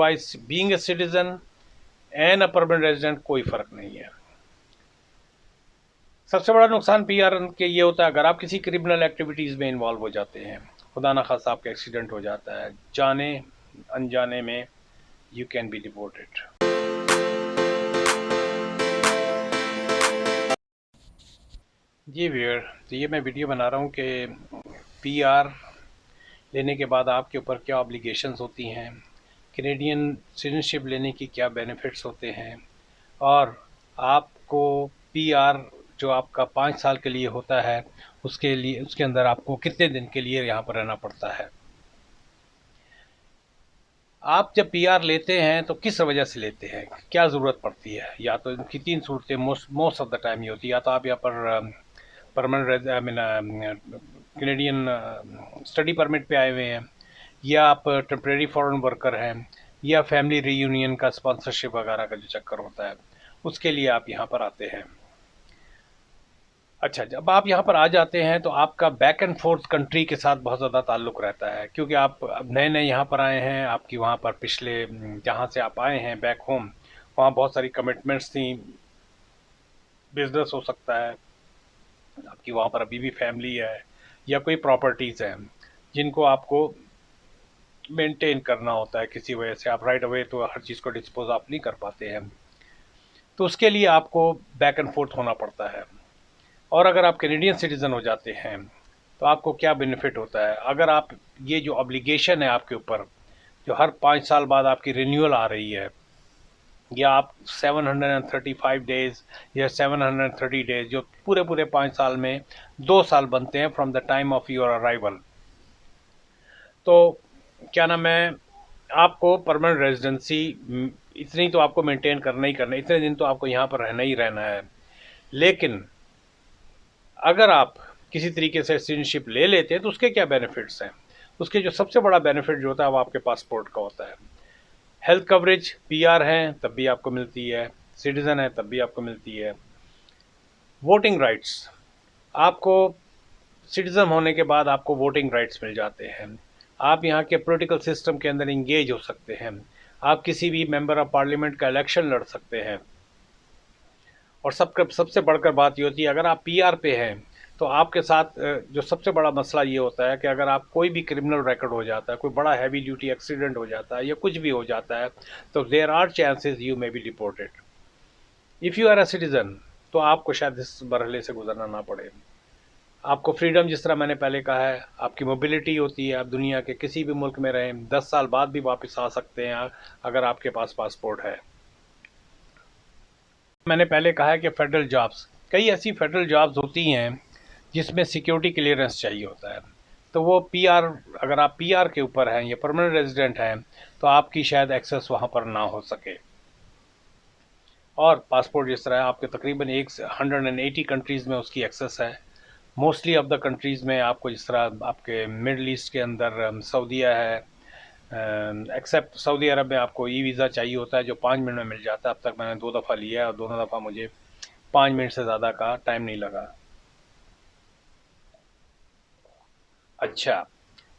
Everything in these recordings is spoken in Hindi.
Wise being a citizen and a permanent resident कोई फ़र्क नहीं है। सबसे बड़ा नुकसान पीआर के ये होता है, अगर आप किसी क्रिमिनल एक्टिविटीज़ में इन्वॉल्व हो जाते हैं, खुदा ना खास्ता आपका एक्सीडेंट हो जाता है, जाने अनजाने में, यू कैन बी डिपोर्टेड। जी व्यूअर, तो ये मैं वीडियो बना रहा हूँ कि पीआर लेने के बाद आपके ऊपर क्या ऑब्लिगेशंस होती हैं, कैनेडियन सिटीजनशिप लेने की क्या बेनिफिट्स होते हैं, और आपको पीआर जो आपका 5 साल के लिए होता है उसके लिए उसके अंदर आपको कितने दिन के लिए यहाँ पर रहना पड़ता है। आप जब पीआर लेते हैं तो किस वजह से लेते हैं, क्या ज़रूरत पड़ती है? या तो इनकी 3 सूरतें मोस्ट ऑफ द टाइम ये होती है, या तो आप यहाँ पर permanent I mean Canadian study permit पे आए हुए हैं, या आप टेम्परेरी फॉरेन वर्कर हैं, या फैमिली रीयूनियन का स्पॉन्सरशिप वगैरह का जो चक्कर होता है उसके लिए आप यहाँ पर आते हैं। अच्छा, जब आप यहाँ पर आ जाते हैं तो आपका बैक एंड फोर्थ कंट्री के साथ बहुत ज़्यादा ताल्लुक़ रहता है, क्योंकि आप अब नए नए यहाँ पर आए हैं, आपकी वहाँ पर पिछले जहाँ से आप आए हैं बैक होम, वहाँ बहुत सारी कमिटमेंट्स थी, बिजनेस हो सकता है, आपकी वहाँ पर अभी भी फैमिली है, या कोई प्रॉपर्टीज़ हैं जिनको आपको मेंटेन करना होता है, किसी वजह से आप राइट अवे तो हर चीज़ को डिस्पोज आप नहीं कर पाते हैं, तो उसके लिए आपको बैक एंड फोर्थ होना पड़ता है। और अगर आप कैनेडियन सिटीज़न हो जाते हैं तो आपको क्या बेनिफिट होता है, अगर आप ये जो ऑब्लिगेशन है आपके ऊपर, जो हर 5 साल बाद आपकी रिन्यूअल आ रही है, या आप 735 डेज या 730 डेज, जो पूरे पूरे 5 साल में 2 साल बनते हैं from the time of your arrival, तो क्या नाम है, आपको परमानेंट रेजिडेंसी इतनी तो आपको मेंटेन करना ही करना है, इतने दिन तो आपको यहाँ पर रहना ही रहना है। लेकिन अगर आप किसी तरीके से सिटीजनशिप ले लेते हैं तो उसके क्या बेनिफिट्स हैं? उसके जो सबसे बड़ा बेनिफिट जो होता है वो आपके पासपोर्ट का होता है। हेल्थ कवरेज, पीआर हैं तब भी आपको मिलती है, सिटीज़न है तब भी आपको मिलती है। वोटिंग राइट्स, आपको सिटीज़न होने के बाद आपको वोटिंग राइट्स मिल जाते हैं। आप यहाँ के पॉलिटिकल सिस्टम के अंदर इंगेज हो सकते हैं। आप किसी भी मेंबर ऑफ पार्लियामेंट का इलेक्शन लड़ सकते हैं। और सबसे बढ़कर बात ये होती है, अगर आप पीआर पे हैं तो आपके साथ जो सबसे बड़ा मसला ये होता है कि अगर आप कोई भी क्रिमिनल रिकॉर्ड हो जाता है, कोई बड़ा हैवी ड्यूटी एक्सीडेंट हो जाता है या कुछ भी हो जाता है, तो there are chances you may be deported. If you are a citizen तो आपको शायद इस मरहले से गुजरना ना पड़े। आपको फ्रीडम, जिस तरह मैंने पहले कहा है, आपकी मोबिलिटी होती है, आप दुनिया के किसी भी मुल्क में रहें, 10 साल बाद भी वापस आ सकते हैं अगर आपके पास पासपोर्ट है। मैंने पहले कहा है कि फेडरल जॉब्स, कई ऐसी फेडरल जॉब्स होती हैं जिसमें सिक्योरिटी क्लियरेंस चाहिए होता है, तो वो पीआर, अगर आप पीआर के ऊपर हैं या परमानेंट रेजिडेंट हैं तो आपकी शायद एक्सेस वहाँ पर ना हो सके। और पासपोर्ट जिस तरह आपके तकरीबन 180 कंट्रीज़ में उसकी एक्सेस है। मोस्टली ऑफ द कंट्रीज़ में आपको, जिस तरह आपके मिडल ईस्ट के अंदर सऊदीया है, एक्सेप्ट सऊदी अरब में आपको ई वीज़ा चाहिए होता है जो 5 मिनट में मिल जाता है। अब तक मैंने 2 दफ़ा लिया है और दोनों दफ़ा मुझे 5 मिनट से ज़्यादा का टाइम नहीं लगा। अच्छा,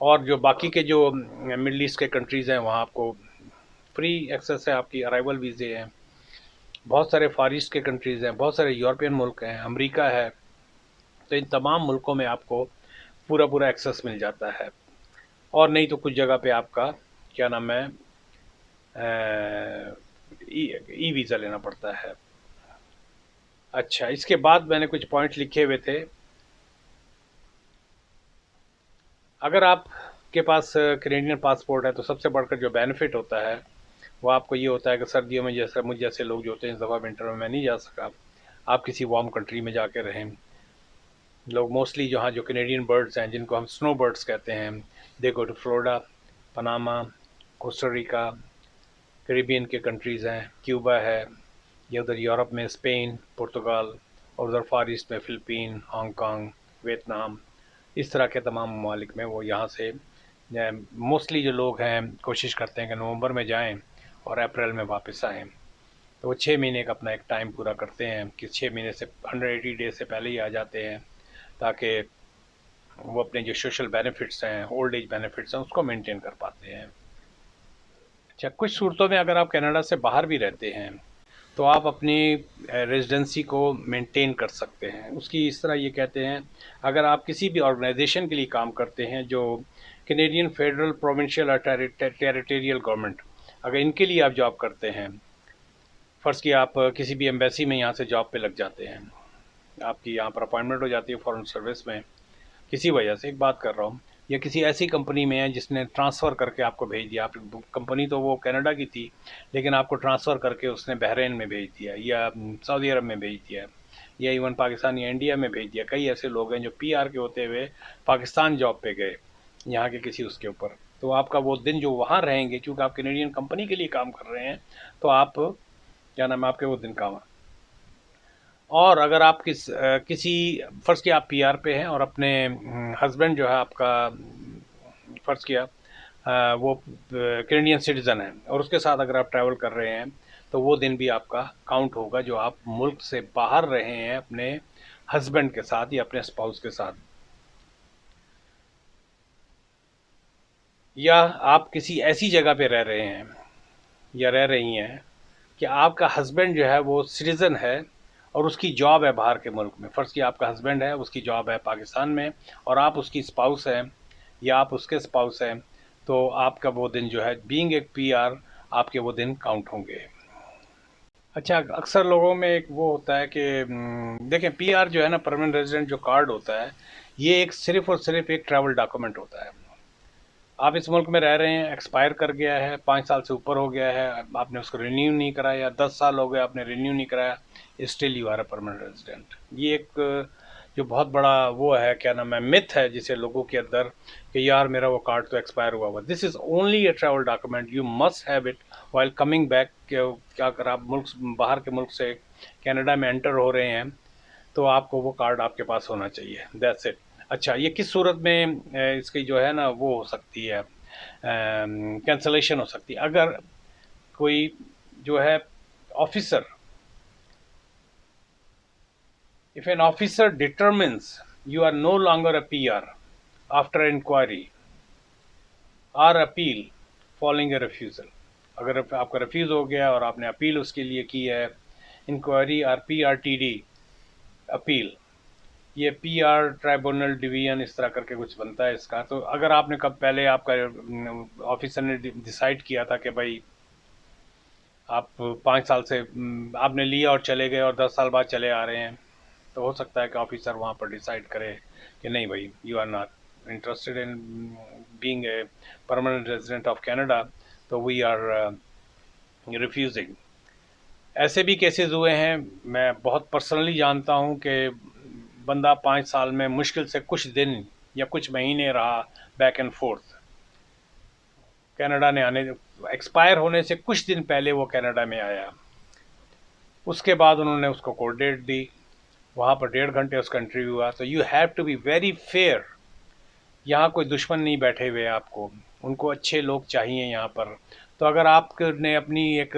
और जो बाकी के जो मिडल ईस्ट के कंट्रीज़ हैं वहाँ आपको फ्री एक्सेस है, आपकी अराइवल वीज़े हैं। बहुत सारे फार ईस्ट के कंट्रीज़ हैं, बहुत सारे यूरोपियन मुल्क हैं, अमेरिका है, तो इन तमाम मुल्कों में आपको पूरा पूरा एक्सेस मिल जाता है। और नहीं तो कुछ जगह पे आपका क्या नाम है, ई वीज़ा लेना पड़ता है। अच्छा, इसके बाद मैंने कुछ पॉइंट लिखे हुए थे। अगर आपके पास कैनेडियन पासपोर्ट है तो सबसे बढ़कर जो बेनिफिट होता है वो आपको ये होता है कि सर्दियों में, जैसे मुझ जैसे लोग जो होते हैं, इस दफ़ा विंटर में मैं नहीं जा सका, आप किसी वार्म कंट्री में जाके रहें। लोग मोस्टली जहाँ जो कैनेडियन बर्ड्स हैं जिनको हम स्नो बर्ड्स कहते हैं, they go to Florida, Panama, Costa Rica, Caribbean के कंट्रीज़ हैं, क्यूबा है, या उधर यूरोप में स्पेन, पुर्तगाल, और उधर फार ईस्ट में फ़िलिपीन, हांगकांग, वियतनाम, इस तरह के तमाम ममालिक में वो यहाँ से मोस्टली जो लोग हैं कोशिश करते हैं कि नवंबर में जाएं और अप्रैल में वापस आएं। तो वो 6 महीने का अपना एक टाइम पूरा करते हैं कि 6 महीने से 180 डेज से पहले ही आ जाते हैं, ताकि वो अपने जो सोशल बेनिफिट्स हैं, ओल्ड एज बेनिफिट्स हैं, उसको मेंटेन कर पाते हैं। अच्छा, कुछ सूरतों में अगर आप कनाडा से बाहर भी रहते हैं तो आप अपनी रेजिडेंसी को मेंटेन कर सकते हैं। उसकी इस तरह ये कहते हैं, अगर आप किसी भी ऑर्गेनाइजेशन के लिए काम करते हैं जो कैनेडियन फेडरल प्रोविंशियल और टेरिटोरियल गवर्नमेंट, अगर इनके लिए आप जॉब करते हैं, फ़र्ज़ कि आप किसी भी एम्बेसी में यहाँ से जॉब पे लग जाते हैं, आपकी यहाँ पर अपॉइंटमेंट हो जाती है फॉरेन सर्विस में, किसी वजह से एक बात कर रहा हूँ, या किसी ऐसी कंपनी में है जिसने ट्रांसफ़र करके आपको भेज दिया, आप कंपनी तो वो कनाडा की थी लेकिन आपको ट्रांसफ़र करके उसने बहरीन में भेज दिया या सऊदी अरब में भेज दिया या इवन पाकिस्तान या इंडिया में भेज दिया। कई ऐसे लोग हैं जो पीआर के होते हुए पाकिस्तान जॉब पे गए यहाँ के किसी उसके ऊपर, तो आपका वो दिन जो वहाँ रहेंगे, क्योंकि आप कैनेडियन कंपनी के लिए काम कर रहे हैं, तो आप क्या नाम है आपके वो दिन काम। और अगर आप किसी फ़र्ज़ किया आप पीआर पे हैं और अपने हस्बैंड जो है आपका, फ़र्ज़ किया वो कैनेडियन सिटीज़न है और उसके साथ अगर आप ट्रैवल कर रहे हैं तो वो दिन भी आपका काउंट होगा जो आप मुल्क से बाहर रहे हैं अपने हस्बैंड के साथ या अपने स्पाउस के साथ। या आप किसी ऐसी जगह पे रह रहे हैं या रह रही हैं कि आपका हस्बैंड जो है वो सिटीज़न है और उसकी जॉब है बाहर के मुल्क में। फ़र्ज़ किया आपका हस्बैंड है, उसकी जॉब है पाकिस्तान में और आप उसकी स्पाउस हैं या आप उसके स्पाउस हैं, तो आपका वो दिन जो है बीइंग ए पीआर, आपके वो दिन काउंट होंगे। अच्छा, अक्सर लोगों में एक वो होता है कि देखें, पीआर जो है ना, परमानेंट रेजिडेंट जो कार्ड होता है, ये एक सिर्फ़ और सिर्फ़ एक ट्रैवल डॉक्यूमेंट होता है। आप इस मुल्क में रह रहे हैं, एक्सपायर कर गया है, 5 साल से ऊपर हो गया है, आपने उसको रिन्यू नहीं कराया, या 10 साल हो गए आपने रिन्यू नहीं कराया, still you are a permanent resident. ये एक जो बहुत बड़ा वो है, क्या नाम है, मिथ है जिसे लोगों के अंदर, कि यार मेरा वो कार्ड तो एक्सपायर हुआ हुआ। This is only a travel document, you must have it while coming back. क्या अगर आप मुल्क बाहर के मुल्क से कनाडा में एंटर हो रहे हैं तो आपको वो कार्ड आपके पास होना चाहिए, दैट्स इट। अच्छा, ये किस सूरत में इसकी जो है ना वो हो सकती है, कैंसलेशन हो सकती है, अगर कोई जो है officer, if an officer determines you are no longer a PR after inquiry or appeal following a refusal. अगर आपका रिफ्यूज़ हो गया और आपने अपील उसके लिए की है, इंक्वायरी आर पीआरटीडी अपील, ये पीआर ट्राइब्यूनल डिवीजन इस तरह करके कुछ बनता है इसका। तो अगर आपने कब पहले आपका ऑफिसर ने डिसाइड किया था कि भाई आप 5 साल से आपने लिया और चले गए और 10 साल बाद चले आ रहे हैं, तो हो सकता है कि ऑफिसर वहाँ पर डिसाइड करे कि नहीं भाई, you are not interested in being a permanent resident of Canada, तो वी आर रिफ्यूजिंग। ऐसे भी केसेस हुए हैं, मैं बहुत पर्सनली जानता हूँ कि बंदा 5 साल में मुश्किल से कुछ दिन या कुछ महीने रहा बैक एंड फोर्थ कनाडा ने आने, एक्सपायर होने से कुछ दिन पहले वो कनाडा में आया, उसके बाद उन्होंने उसको कोर्ट डेट दी, वहाँ पर 1.5 घंटे उसका इंटरव्यू हुआ। तो you have to be very fair, यहाँ कोई दुश्मन नहीं बैठे हुए आपको, उनको अच्छे लोग चाहिए यहाँ पर। तो अगर आपने अपनी एक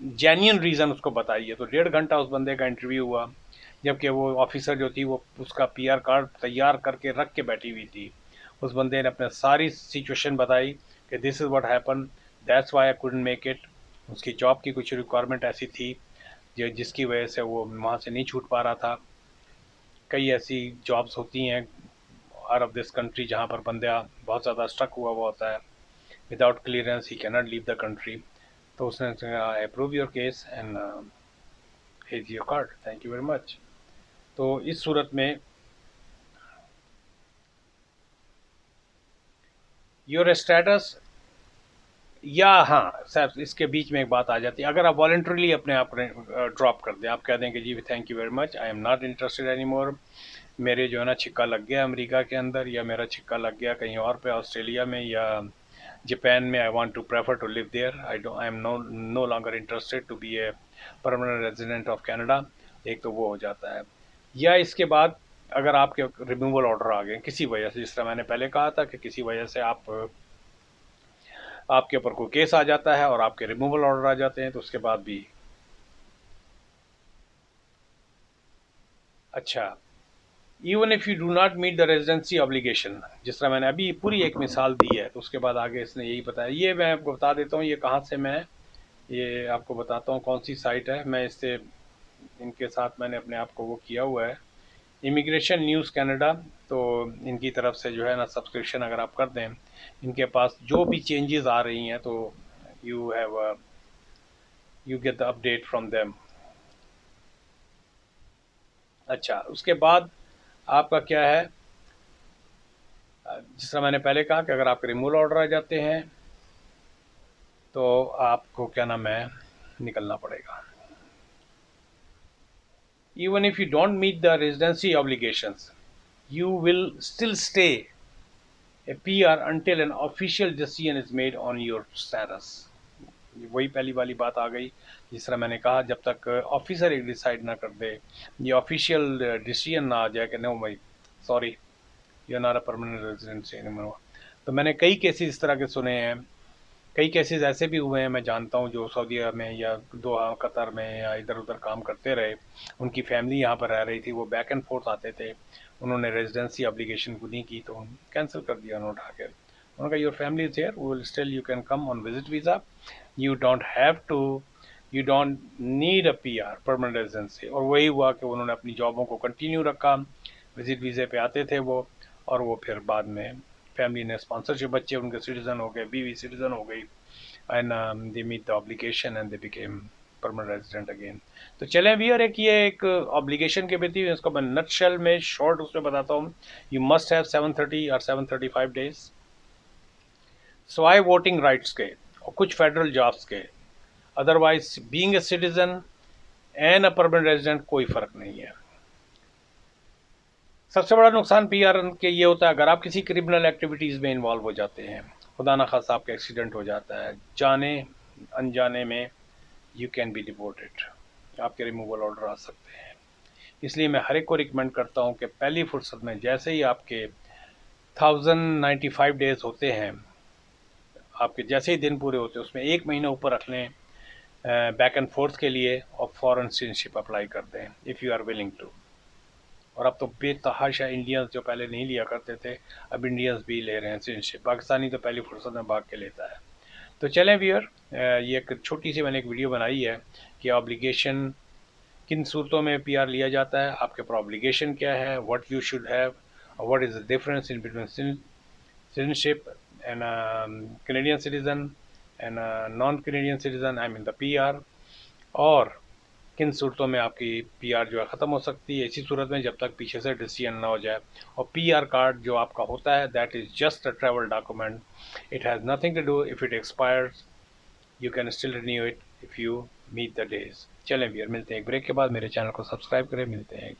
जेन्युइन रीज़न उसको बताई है, तो 1.5 घंटा उस बंदे का इंटरव्यू हुआ, जबकि वो ऑफिसर जो थी वो उसका पीआर कार्ड तैयार करके रख के बैठी हुई थी। उस बंदे ने अपने सारी सिचुएशन बताई कि this is what happen, that's why I couldn't make it. उसकी जॉब की कुछ रिक्वायरमेंट ऐसी थी जो जिसकी वजह से वो वहाँ से नहीं छूट पा रहा था। कई ऐसी जॉब्स होती हैं आउट ऑफ दिस कंट्री जहाँ पर बंदा बहुत ज़्यादा स्ट्रक हुआ हुआ होता है, without clearance he can not leave the country. तो उसने I approve your case and hedge your card, thank you very much. तो इस सूरत में योर स्टेटस, या हाँ सर, इसके बीच में एक बात आ जाती है, अगर आप वॉलेंटरली अपने आप ड्रॉप कर दें, आप कह दें कि जी thank you very much, I am not interested any more, मेरे जो है ना छिक्का लग गया अमेरिका के अंदर, या मेरा छिक्का लग गया कहीं और पे ऑस्ट्रेलिया में या जापान में, I want to prefer to live there, I am no longer interested to be a permanent resident of Canada. एक तो वो हो जाता है। या इसके बाद अगर आपके रिमूवल ऑर्डर आ गए किसी वजह से, जिस तरह मैंने पहले कहा था कि किसी वजह से आपके ऊपर कोई केस आ जाता है और आपके रिमूवल ऑर्डर आ जाते हैं, तो उसके बाद भी। अच्छा, even if you do not meet the residency obligation, जिस तरह मैंने अभी पूरी एक मिसाल दी है, तो उसके बाद आगे इसने यही बताया। ये मैं आपको बता देता हूँ ये कहाँ से मैं ये आपको बताता हूँ कौन सी साइट है। मैं इससे इनके साथ मैंने अपने आप को वो किया हुआ है, इमिग्रेशन न्यूज़ कनाडा। तो इनकी तरफ से जो है ना सब्सक्रिप्शन अगर आप कर दें, इनके पास जो भी चेंजेस आ रही हैं तो you have you get the update from them. अच्छा, उसके बाद आपका क्या है, जिस तरह मैंने पहले कहा कि अगर आपके रिमूवल ऑर्डर आ जाते हैं तो आपको क्या नाम है निकलना पड़ेगा। Even if you don't meet the residency obligations, you will still stay a PR until an official decision is made on your status। वही पहली वाली बात आ गई, जिस तरह मैंने कहा जब तक ऑफिसर एक डिसाइड ना कर दे, ये ऑफिशियल डिसीजन ना आ जाए कि नो भाई sorry you are not a permanent resident anymore. तो मैंने कई केसेस इस तरह के सुने हैं, कई केसेस ऐसे भी हुए हैं मैं जानता हूँ, जो सऊदी में या दोहा कतर में या इधर उधर काम करते रहे, उनकी फैमिली यहाँ पर रह रही थी, वो बैक एंड फोर्थ आते थे, उन्होंने रेजिडेंसी एप्लीकेशन को नहीं की तो कैंसिल कर दिया उन्होंने उठा के। उन्होंने कहा your family is here, we will still you can come on visit visa, you don't have to, you don't need a PR permanent residency. और वही हुआ कि उन्होंने अपनी जॉबों को कंटिन्यू रखा, विजिट वीज़े पे आते थे वो, और वो फिर बाद में फैमिली ने स्पॉन्सरशिप, बच्चे उनके सिटीजन हो गए, बीवी सिटीजन हो गई, and they meet the obligation and they became permanent resident again। तो चलें भी, और एक ये एक ऑब्लिगेशन के प्रति इसको मैं नटशेल में शॉर्ट उसमें बताता हूँ। यू मस्ट हैव 730 और 735 डेज सवाए वोटिंग राइट्स के और कुछ फेडरल जॉब्स के, otherwise being a citizen and a permanent resident कोई फर्क नहीं है। सबसे बड़ा नुकसान PR के ये होता है, अगर आप किसी क्रिमिनल एक्टिविटीज़ में इन्वॉल्व हो जाते हैं, खुदा ना खास्ता आपका एक्सीडेंट हो जाता है, जाने अनजाने में यू कैन बी डिपोर्टेड, आपके रिमूवल ऑर्डर आ सकते हैं। इसलिए मैं हर एक को रिकमेंड करता हूँ कि पहली फुर्सत में जैसे ही आपके 1095 डेज होते हैं, आपके जैसे ही दिन पूरे होते हैं, उसमें एक महीना ऊपर रख लें बैक एंड फोर्थ के लिए, और फॉरेन सिटीजनशिप अप्लाई कर दें if you are willing to. और अब तो बेतहाशा इंडियंस जो पहले नहीं लिया करते थे, अब इंडियंस भी ले रहे हैं सिटीजनशिप। पाकिस्तानी तो पहली फुर्सत में भाग के लेता है। तो चलें व्यूअर, ये एक छोटी सी मैंने एक वीडियो बनाई है कि ऑब्लिगेशन किन सूरतों में PR लिया जाता है, आपके ऊपर ऑब्लिगेशन क्या है, what you should have, what is the difference in between citizenship and Canadian citizen and non Canadian citizen, I mean the PR। और किन सूरतों में आपकी PR जो है ख़त्म हो सकती है, इसी सूरत में जब तक पीछे से डिसीजन ना हो जाए। और PR कार्ड जो आपका होता है that is just a travel document, it has nothing to do if it expires, you can still renew it if you meet the days. चलें भैया, मिलते हैं एक ब्रेक के बाद, मेरे चैनल को सब्सक्राइब करें, मिलते हैं।